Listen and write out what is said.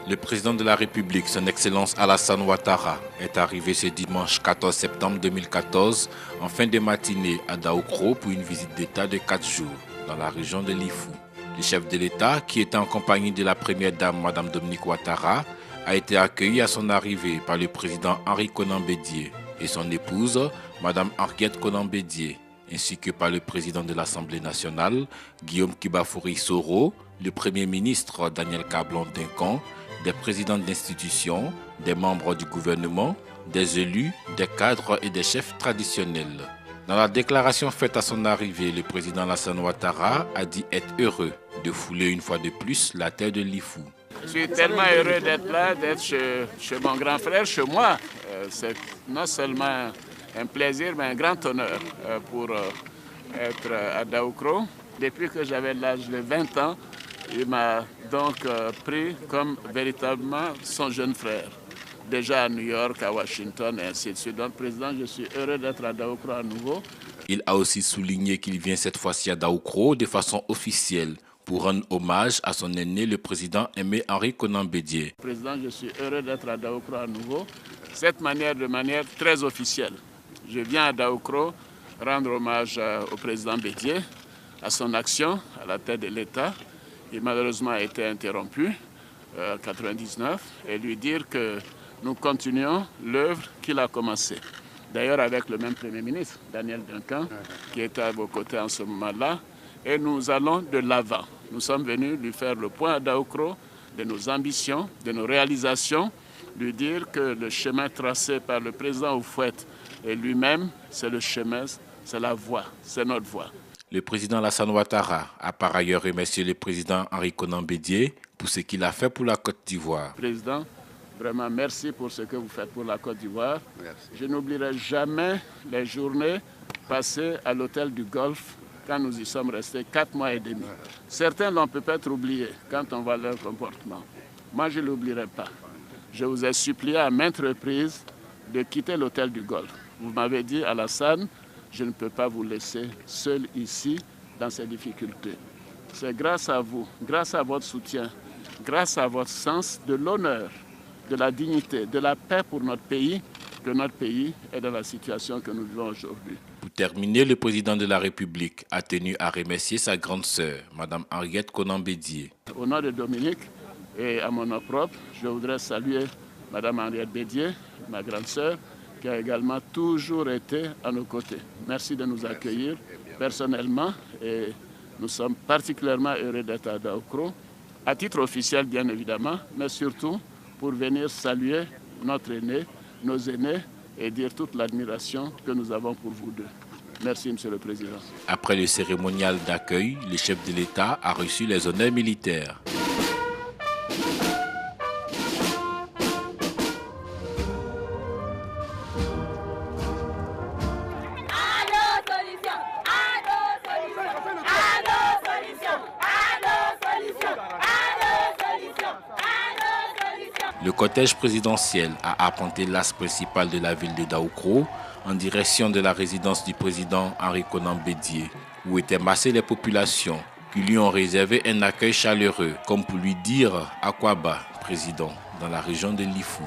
Le président de la République, son Excellence Alassane Ouattara, est arrivé ce dimanche 14 septembre 2014 en fin de matinée à Daoukro pour une visite d'État de 4 jours dans la région de Lifou. Le chef de l'État, qui était en compagnie de la première dame Mme Dominique Ouattara, a été accueilli à son arrivée par le président Henri Konan Bédié et son épouse Mme Henriette Konan Bédié, ainsi que par le président de l'Assemblée nationale, Guillaume Kibafouri Soro, le premier ministre Daniel Kablan-Duncan, des présidents d'institutions, des membres du gouvernement, des élus, des cadres et des chefs traditionnels. Dans la déclaration faite à son arrivée, le président Alassane Ouattara a dit être heureux de fouler une fois de plus la terre de Lifou. Je suis tellement heureux d'être là, d'être chez mon grand frère, chez moi. C'est non seulement un plaisir, mais un grand honneur pour être à Daoukro. Depuis que j'avais l'âge de 20 ans, il m'a donc pris comme véritablement son jeune frère. Déjà à New York, à Washington et ainsi de suite. Donc, président, je suis heureux d'être à Daoukro à nouveau. Il a aussi souligné qu'il vient cette fois-ci à Daoukro de façon officielle pour rendre hommage à son aîné, le président Aimé Henri Konan Bédié. Président, je suis heureux d'être à Daoukro à nouveau. De manière très officielle. Je viens à Daoukro rendre hommage au président Bédié, à son action à la tête de l'État. Il malheureusement a été interrompu en 1999 et lui dire que nous continuons l'œuvre qu'il a commencée. D'ailleurs avec le même Premier ministre, Daniel Duncan, qui était à vos côtés en ce moment-là. Et nous allons de l'avant. Nous sommes venus lui faire le point à Daoukro de nos ambitions, de nos réalisations, lui dire que le chemin tracé par le président Houphouët et lui-même, c'est le chemin, c'est la voie, c'est notre voie. Le président Alassane Ouattara a par ailleurs remercié le président Henri Konan Bédié pour ce qu'il a fait pour la Côte d'Ivoire. Président, vraiment merci pour ce que vous faites pour la Côte d'Ivoire. Je n'oublierai jamais les journées passées à l'hôtel du Golfe quand nous y sommes restés 4 mois et demi. Certains l'ont peut-être oublié quand on voit leur comportement. Moi, je ne l'oublierai pas. Je vous ai supplié à maintes reprises de quitter l'hôtel du Golfe. Vous m'avez dit, Alassane, je ne peux pas vous laisser seul ici dans ces difficultés. C'est grâce à vous, grâce à votre soutien, grâce à votre sens de l'honneur, de la dignité, de la paix pour notre pays, que notre pays est dans la situation que nous vivons aujourd'hui. Pour terminer, le président de la République a tenu à remercier sa grande sœur, Mme Henriette Konan Bédié. Au nom de Dominique et à mon nom propre, je voudrais saluer Mme Henriette Bédié, ma grande sœur, qui a également toujours été à nos côtés. Merci de nous accueillir personnellement et nous sommes particulièrement heureux d'être à Daoukro, à titre officiel bien évidemment, mais surtout pour venir saluer notre aîné, nos aînés et dire toute l'admiration que nous avons pour vous deux. Merci, Monsieur le Président. Après le cérémonial d'accueil, le chef de l'État a reçu les honneurs militaires. Le cortège présidentiel a arpenté l'axe principal de la ville de Daoukro en direction de la résidence du président Henri Konan Bédié, où étaient massées les populations qui lui ont réservé un accueil chaleureux, comme pour lui dire « Akwaba, président » dans la région de Lifou.